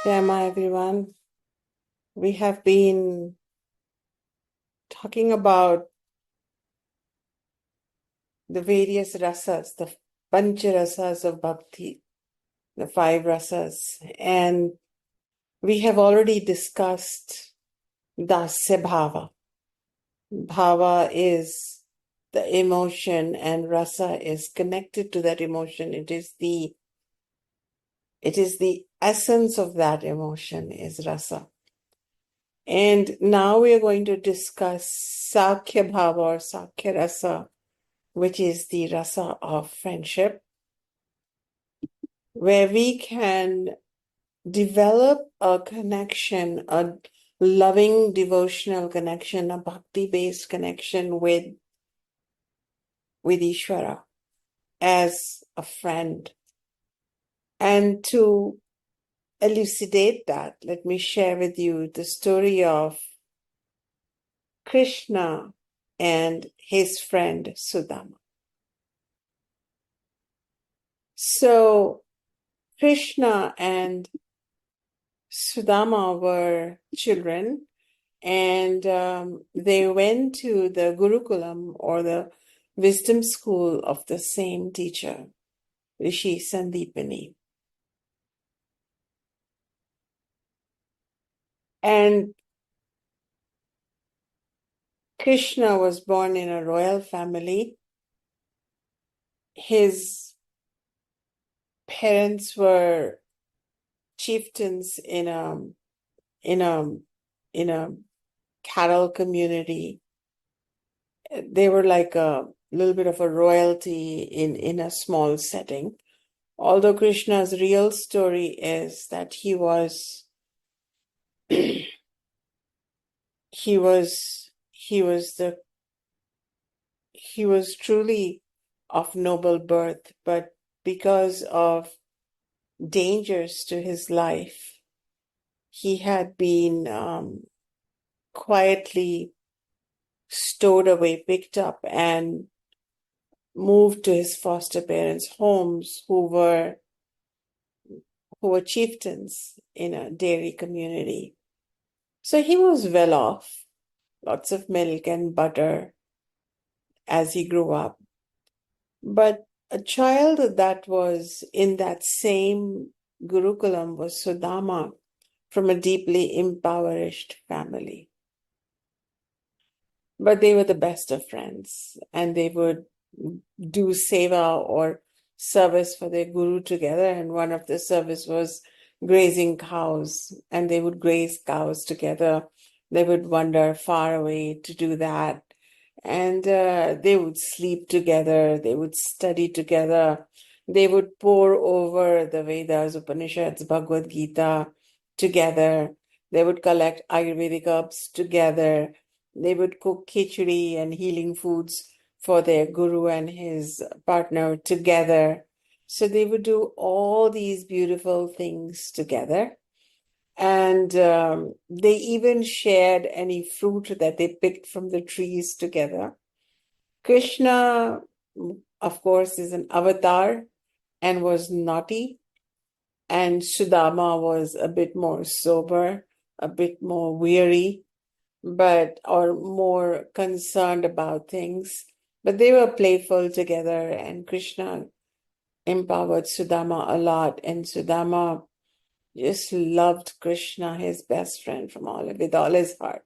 Jai everyone. We have been talking about the various rasas, the pancha rasas of bhakti, the five rasas, and we have already discussed dasya bhava. Bhava is the emotion, and rasa is connected to that emotion. It is the essence of that emotion is rasa. And now we are going to discuss Sakhya Bhava or Sakhya Rasa, which is the rasa of friendship, where we can develop a connection, a loving devotional connection, a bhakti-based connection with Ishwara as a friend. And to elucidate that, let me share with you the story of Krishna and his friend Sudama. So Krishna and Sudama were children, and they went to the Gurukulam or the wisdom school of the same teacher, Rishi Sandipani. And Krishna was born in a royal family. His parents were chieftains in a cattle community. They were like a little bit of a royalty in a small setting. Although Krishna's real story is that he was truly of noble birth, but because of dangers to his life, he had been quietly stowed away, picked up, and moved to his foster parents' homes, who were chieftains in a dairy community. So he was well off, lots of milk and butter as he grew up. But a child that was in that same Gurukulam was Sudama, from a deeply impoverished family. But they were the best of friends, and they would do seva or service for their guru together. And one of the service was grazing cows, and they would graze cows together. They would wander far away to do that. And they would sleep together. They would study together. They would pore over the Vedas, Upanishads, Bhagavad Gita together. They would collect Ayurvedic herbs together. They would cook khichdi and healing foods for their guru and his partner together. So they would do all these beautiful things together. And they even shared any fruit that they picked from the trees together. Krishna, of course, is an avatar and was naughty. And Sudama was a bit more sober, a bit more weary, or more concerned about things. But they were playful together, and Krishna empowered Sudama a lot. And Sudama just loved Krishna, his best friend, with all his heart.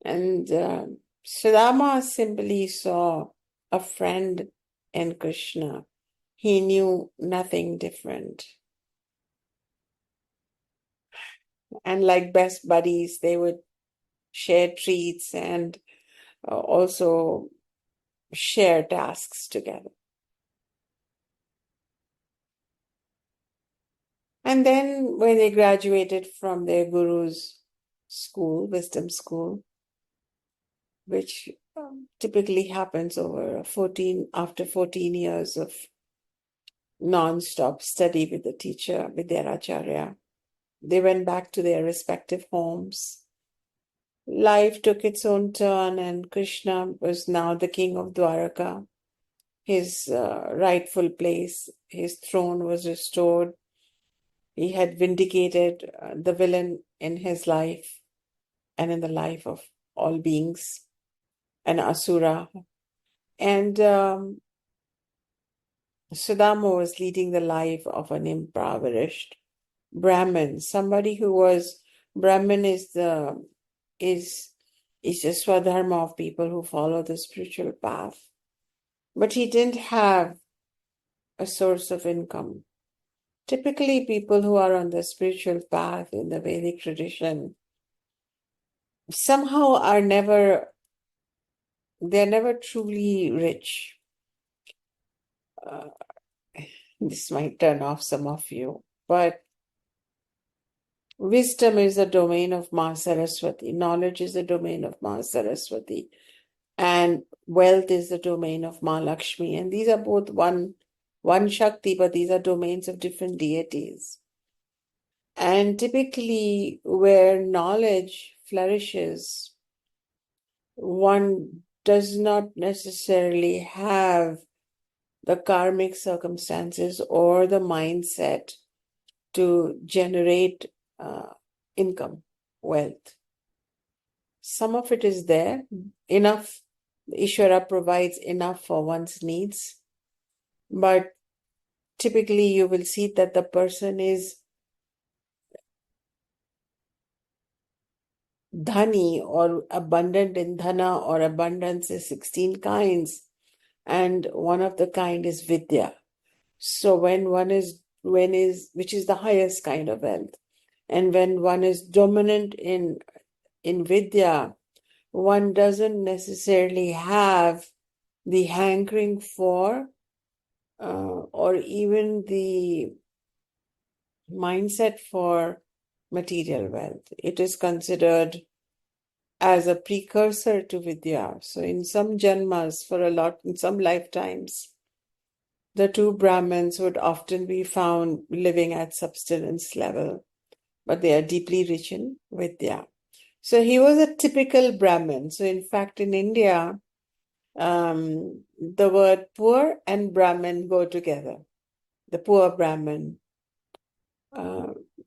And Sudama simply saw a friend in Krishna. He knew nothing different. And like best buddies, they would share treats and also share tasks together. And then when they graduated from their guru's school, wisdom school, which typically happens after 14 years of non-stop study with the teacher, with their Acharya, they went back to their respective homes. Life took its own turn, and Krishna was now the king of Dwaraka. His rightful place, his throne was restored. He had vindicated the villain in his life and in the life of all beings, an asura. And Sudama was leading the life of an impoverished Brahmin, somebody who was Brahmin is the swadharma of people who follow the spiritual path. But he didn't have a source of income. Typically, people who are on the spiritual path in the Vedic tradition somehow they're never truly rich. Uh, this might turn off some of you, but wisdom is the domain of Ma Saraswati. Knowledge is the domain of Ma Saraswati. And wealth is the domain of Ma Lakshmi. And these are both one Shakti, but these are domains of different deities. And typically, where knowledge flourishes, one does not necessarily have the karmic circumstances or the mindset to generate income, wealth. Some of it is there, enough. Ishwara provides enough for one's needs, but typically you will see that the person is dhani or abundant in dhana, or abundance is 16 kinds, and one of the kind is vidya. So which is the highest kind of wealth, and when one is dominant in vidya, one doesn't necessarily have the hankering for or even the mindset for material wealth. It is considered as a precursor to vidya. So in some janmas, in some lifetimes, the two Brahmins would often be found living at subsistence level, but they are deeply rich in vidya. So he was a typical Brahmin. So in fact, in India, the word poor and Brahmin go together. The poor Brahmin.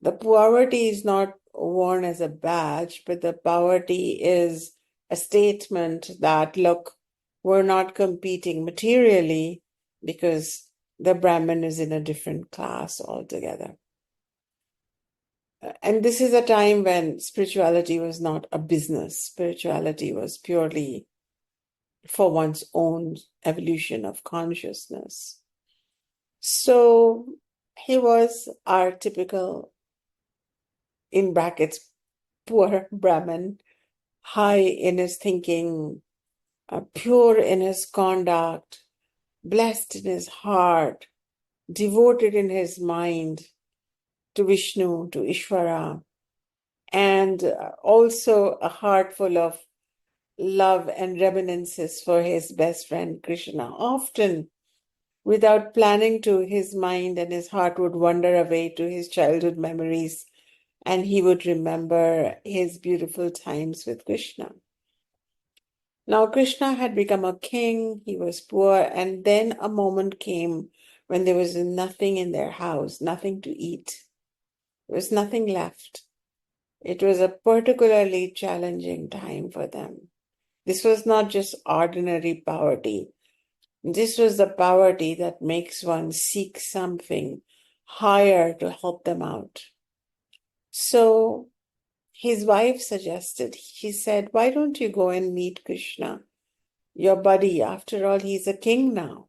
The poverty is not worn as a badge, but the poverty is a statement that, look, we're not competing materially because the Brahmin is in a different class altogether. And this is a time when spirituality was not a business. Spirituality was purely for one's own evolution of consciousness. So he was our typical, in brackets, poor Brahmin, high in his thinking, pure in his conduct, blessed in his heart, devoted in his mind to Vishnu, to Ishwara, and also a heart full of love and reminiscences for his best friend Krishna. Often, without planning to, his mind and his heart would wander away to his childhood memories, and he would remember his beautiful times with Krishna. Now, Krishna had become a king, he was poor, and then a moment came when there was nothing in their house, nothing to eat. There was nothing left. It was a particularly challenging time for them. This was not just ordinary poverty. This was the poverty that makes one seek something higher to help them out. So his wife suggested, she said, why don't you go and meet Krishna, your buddy? After all, he's a king now.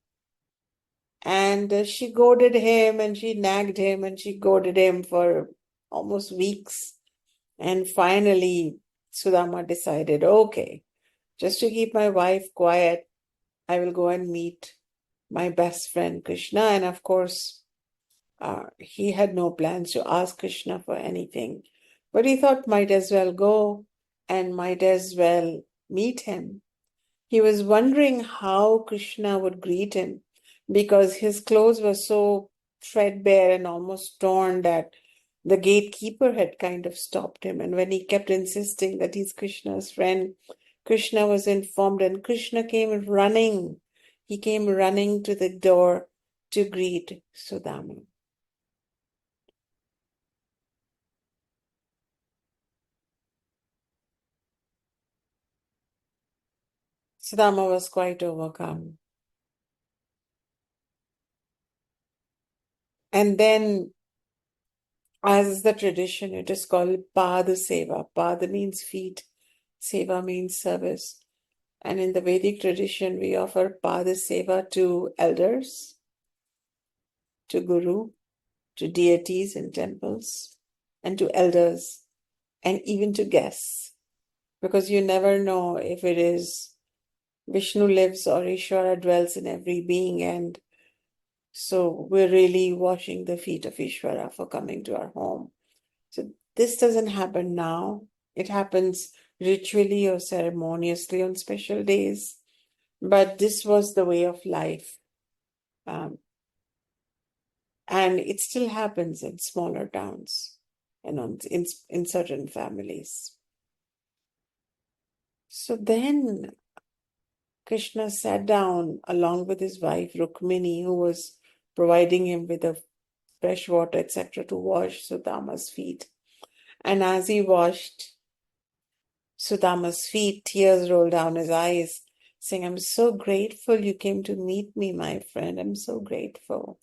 And she goaded him and she nagged him and she goaded him for almost weeks. And finally, Sudama decided, okay, just to keep my wife quiet, I will go and meet my best friend Krishna. And of course, he had no plans to ask Krishna for anything. But he thought might as well go and might as well meet him. He was wondering how Krishna would greet him because his clothes were so threadbare and almost torn that the gatekeeper had kind of stopped him. And when he kept insisting that he's Krishna's friend, Krishna was informed and Krishna came running. He came running to the door to greet Sudama. Sudama was quite overcome. And then, as is the tradition, it is called Pada Seva. Pada means feet, Seva means service. And in the Vedic tradition, we offer Pada Seva to elders, to Guru, to deities in temples, and to elders, and even to guests. Because you never know if it is Vishnu lives or Ishwara dwells in every being. And so we're really washing the feet of Ishwara for coming to our home. So this doesn't happen now. It happens ritually or ceremoniously on special days. But this was the way of life. And it still happens in smaller towns and in certain families. So then Krishna sat down along with his wife Rukmini, who was providing him with a fresh water, etc., to wash Sudama's feet. And as he washed Sudama's feet, tears rolled down his eyes, saying, I'm so grateful you came to meet me, my friend. I'm so grateful.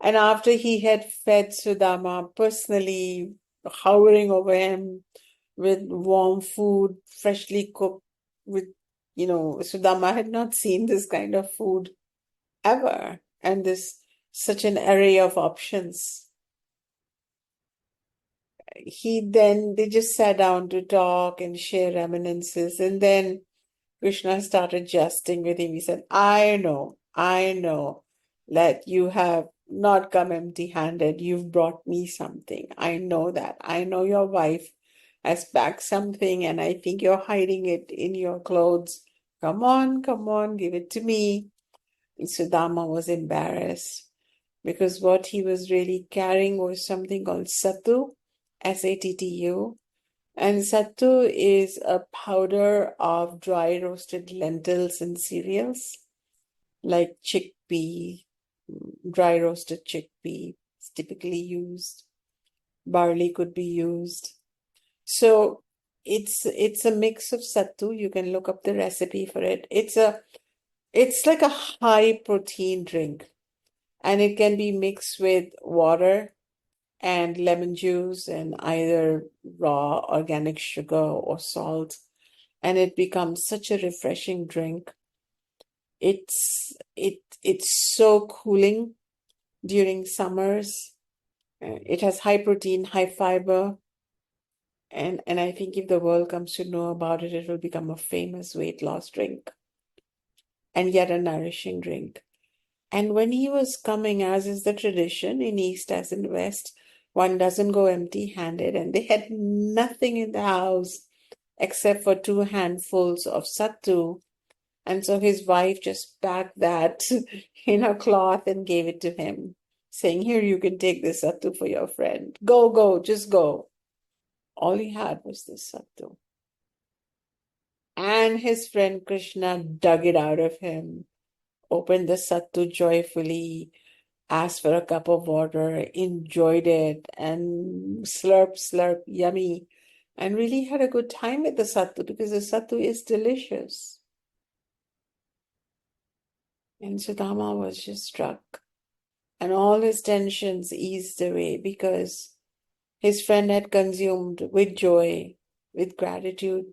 And after he had fed Sudama personally, hovering over him with warm food, freshly cooked, Sudama had not seen this kind of food ever, and this such an array of options. They just sat down to talk and share reminiscences, and then Krishna started jesting with him. He said, I know that you have not come empty-handed. You've brought me something. I know that. I know your wife has packed something, and I think you're hiding it in your clothes. Come on, give it to me. And Sudama was embarrassed because what he was really carrying was something called sattu, Sattu. And sattu is a powder of dry roasted lentils and cereals, like chickpea, dry roasted chickpea is typically used. Barley could be used. So it's a mix of sattu. You can look up the recipe for it. It's like a high protein drink, and it can be mixed with water and lemon juice and either raw organic sugar or salt, and it becomes such a refreshing drink. It's so cooling during summers. It has high protein, high fiber, and I think if the world comes to know about it, it will become a famous weight loss drink and yet a nourishing drink. And when he was coming, as is the tradition in East as in West, one doesn't go empty-handed, and they had nothing in the house except for 2 handfuls of sattu. And so his wife just packed that in a cloth and gave it to him, saying, Here, you can take this sattu for your friend. Go, just go. All he had was this sattu. And his friend Krishna dug it out of him, opened the sattu joyfully, asked for a cup of water, enjoyed it, and slurp, yummy, and really had a good time with the sattu because the sattu is delicious. And Sudama was just struck, and all his tensions eased away because his friend had consumed with joy, with gratitude,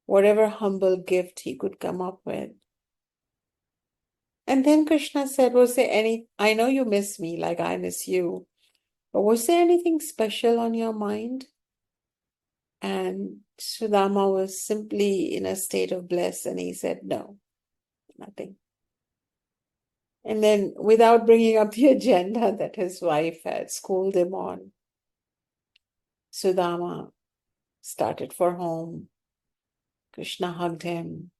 whatever humble gift he could come up with. And then Krishna said, I know you miss me like I miss you, but was there anything special on your mind? And Sudama was simply in a state of bliss, and he said, No, nothing. And then, without bringing up the agenda that his wife had schooled him on, Sudama started for home. Krishna hugged him,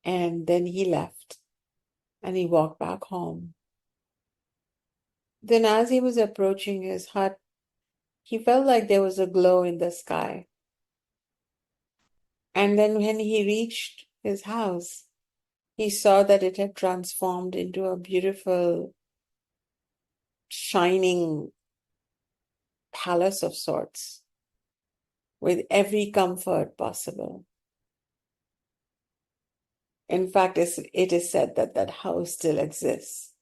and then he left and he walked back home. Then, as he was approaching his hut, he felt like there was a glow in the sky. And then, when he reached his house, he saw that it had transformed into a beautiful, shining palace of sorts with every comfort possible. In fact, it is said that that house still exists.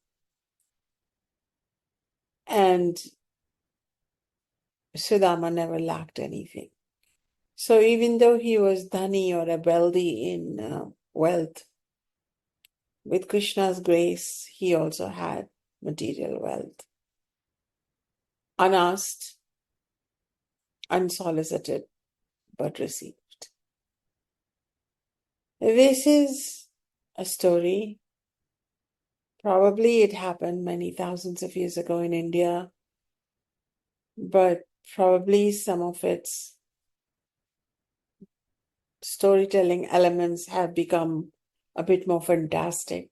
And Sudama never lacked anything. So even though he was dhani or a wealthy in wealth, with Krishna's grace, he also had material wealth. Unasked, unsolicited, but received. This is a story. Probably it happened many thousands of years ago in India, but probably some of its storytelling elements have become a bit more fantastic,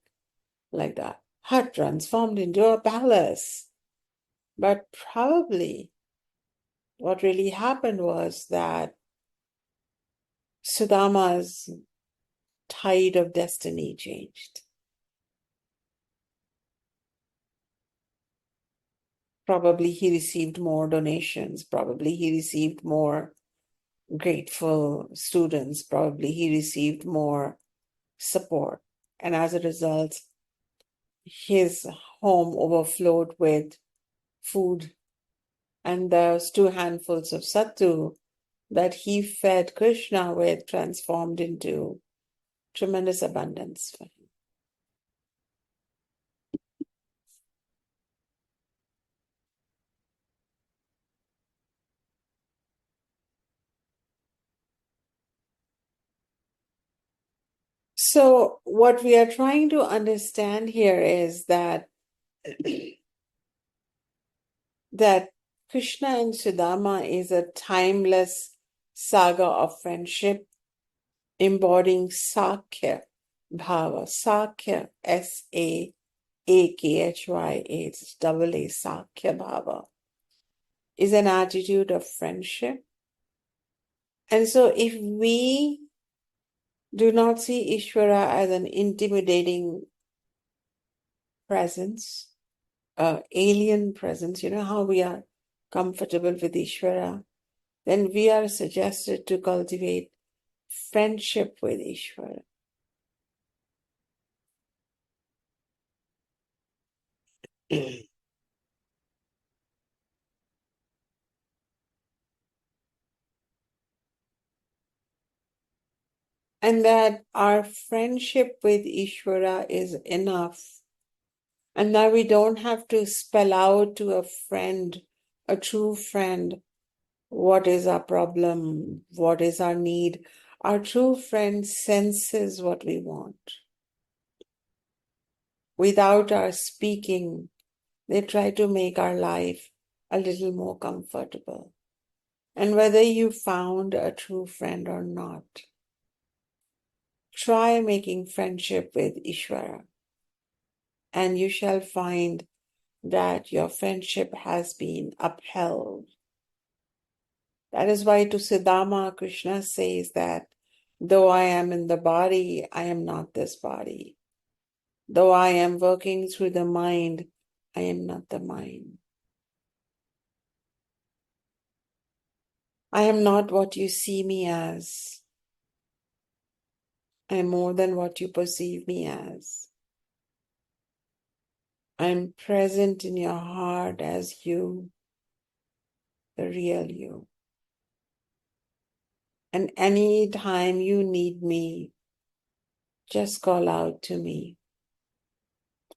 like that hut transformed into a palace. But probably what really happened was that Sudama's tide of destiny changed. Probably he received more donations. Probably he received more grateful students. Probably he received more support. And as a result, his home overflowed with food. And those 2 handfuls of sattu that he fed Krishna with transformed into tremendous abundance for him. So what we are trying to understand here is that Krishna and Sudama is a timeless saga of friendship embodying Sakhya Bhava. Sakhya, Sakhya, it's double A, Sakhya Bhava, is an attitude of friendship. And so if we do not see Ishwara as an intimidating presence, alien presence, you know how we are comfortable with Ishwara, then we are suggested to cultivate friendship with Ishwara. And that our friendship with Ishwara is enough. And that we don't have to spell out to a friend, a true friend, what is our problem, what is our need. Our true friend senses what we want. Without our speaking, they try to make our life a little more comfortable. And whether you found a true friend or not, try making friendship with Ishwara, and you shall find that your friendship has been upheld. That is why to Sudama, Krishna says that though I am in the body, I am not this body. Though I am working through the mind, I am not the mind. I am not what you see me as. I am more than what you perceive me as. I am present in your heart as you, the real you. And any time you need me, just call out to me.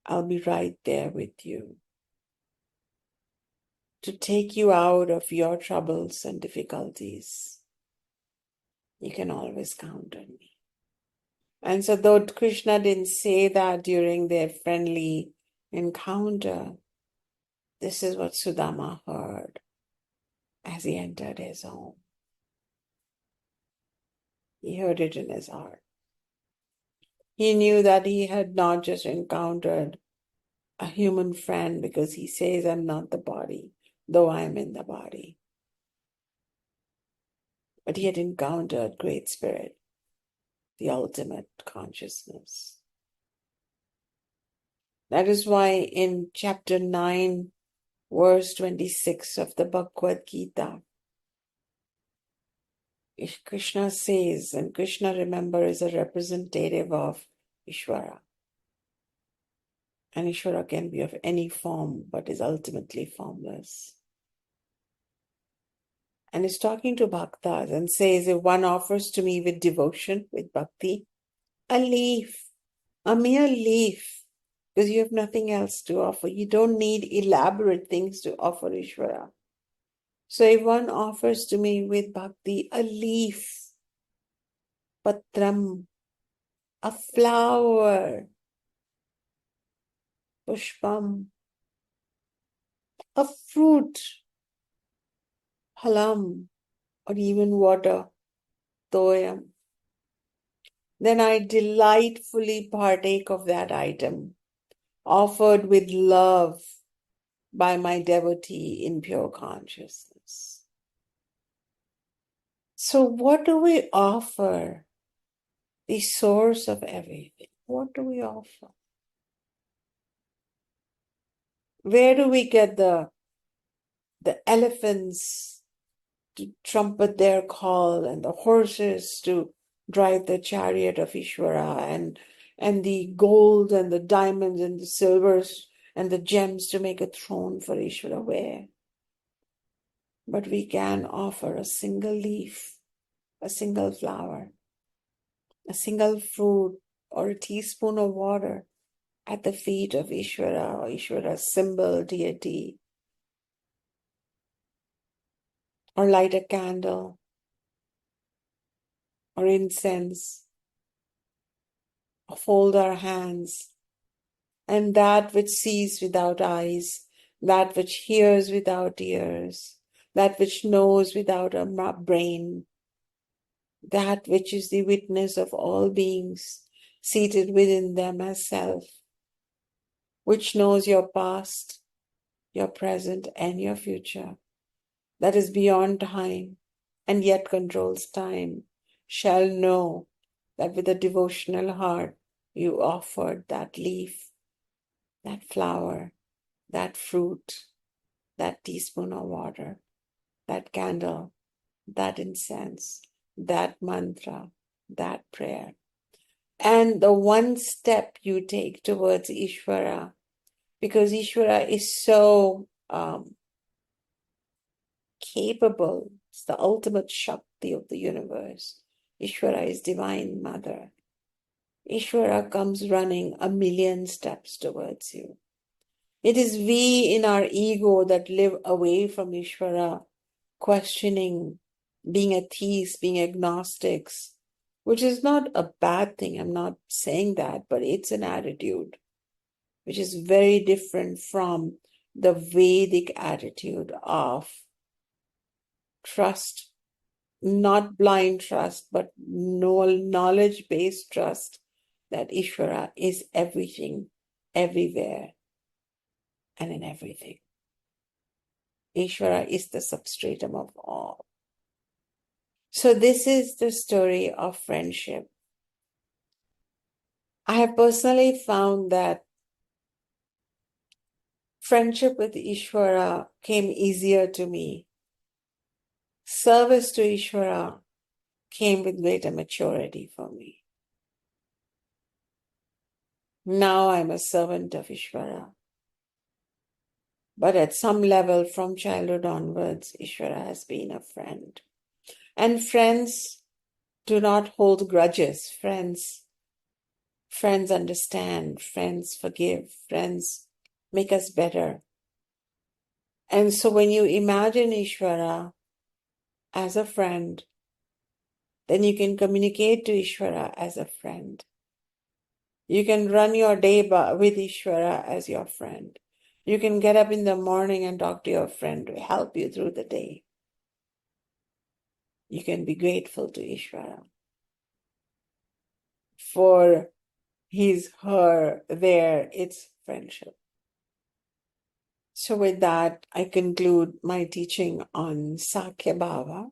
I'll be right there with you to take you out of your troubles and difficulties. You can always count on me. And so though Krishna didn't say that during their friendly encounter, this is what Sudama heard as he entered his home. He heard it in his heart. He knew that he had not just encountered a human friend because he says, I'm not the body, though I am in the body. But he had encountered Great Spirit, the ultimate consciousness. That is why in chapter 9, verse 26 of the Bhagavad Gita, Krishna says, and Krishna, remember, is a representative of Ishwara. And Ishwara can be of any form, but is ultimately formless. And is talking to bhaktas and says, if one offers to me with devotion, with bhakti, a leaf, a mere leaf, because you have nothing else to offer. You don't need elaborate things to offer Ishvara. So if one offers to me with bhakti a leaf, patram, a flower, pushpam, a fruit, phalam, or even water, toyam, then I delightfully partake of that item, offered with love by my devotee in pure consciousness. So what do we offer? The source of everything. What do we offer? Where do we get the elephants to trumpet their call and the horses to drive the chariot of Ishwara and the gold and the diamonds and the silvers and the gems to make a throne for Ishwara? Where? But we can offer a single leaf, a single flower, a single fruit, or a teaspoon of water at the feet of Ishwara or Ishwara's symbol deity, or light a candle or incense, or fold our hands, and that which sees without eyes, that which hears without ears, that which knows without a brain, that which is the witness of all beings seated within them as self, which knows your past, your present, and your future, that is beyond time and yet controls time, shall know that with a devotional heart you offered that leaf, that flower, that fruit, that teaspoon of water, that candle, that incense, that mantra, that prayer. And the one step you take towards Ishvara, because Ishvara is so capable, it's the ultimate Shakti of the universe. Ishvara is Divine Mother. Ishvara comes running a million steps towards you. It is we in our ego that live away from Ishvara, questioning, being atheists, being agnostics, which is not a bad thing. I'm not saying that, but it's an attitude which is very different from the Vedic attitude of trust, not blind trust, but knowledge-based trust that Ishvara is everything, everywhere, and in everything. Ishvara is the substratum of all. So this is the story of friendship. I have personally found that friendship with Ishvara came easier to me. Service to Ishvara came with greater maturity for me. Now I'm a servant of Ishvara. But at some level, from childhood onwards, Ishvara has been a friend. And friends do not hold grudges. Friends understand. Friends forgive. Friends make us better. And so when you imagine Ishvara as a friend, then you can communicate to Ishvara as a friend. You can run your day with Ishvara as your friend. You can get up in the morning and talk to your friend to help you through the day. You can be grateful to Ishvara for his, her, their, its friendship. So with that, I conclude my teaching on Sakhya Bhava.